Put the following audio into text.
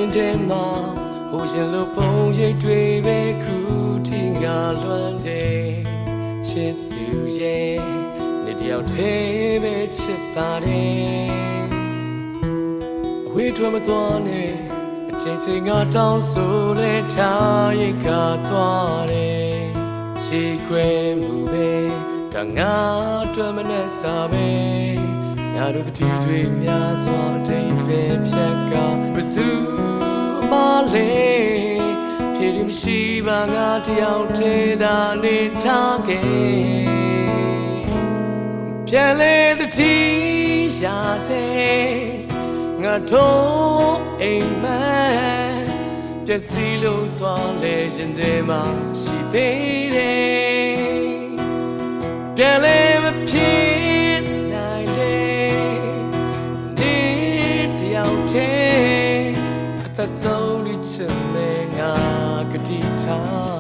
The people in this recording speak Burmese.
ရင်ထဲမှာဟိုရှင်လိုပုံရိပ်တွေပဲခုထိငါလွမ်းတယ်ချစ်သူရဲ့နေ့တယောက်တည်းပဲချစ်ပါတယ်အဝေးထွက်မသွားနဲ့အချိန်ချင်းငါတောင်းဆိုလဲထားရိတ်ကသွားတယ်ရှေ့ခွဲမှုပဲတငါအတွက်မနဲ့စားပဲငါတို့ကတိတွေများစွာတိတ်ပဲဖြတ်ကဘသူအမလေးဖြေရမရှိပါငါတယောက်သေးသာနေထားခဲ့ပြန်လေသတိရာစေငါတို့အိမ်မက်ပျက်စီးလို့သွားလေရင်ထဲမှာရှိသေးတယ်ပြန်လေမဖြစ်နိုင်လေဒီတယောက်တည်းအသက်ဆုံးဒီချင်မဲ့ငါကတိထား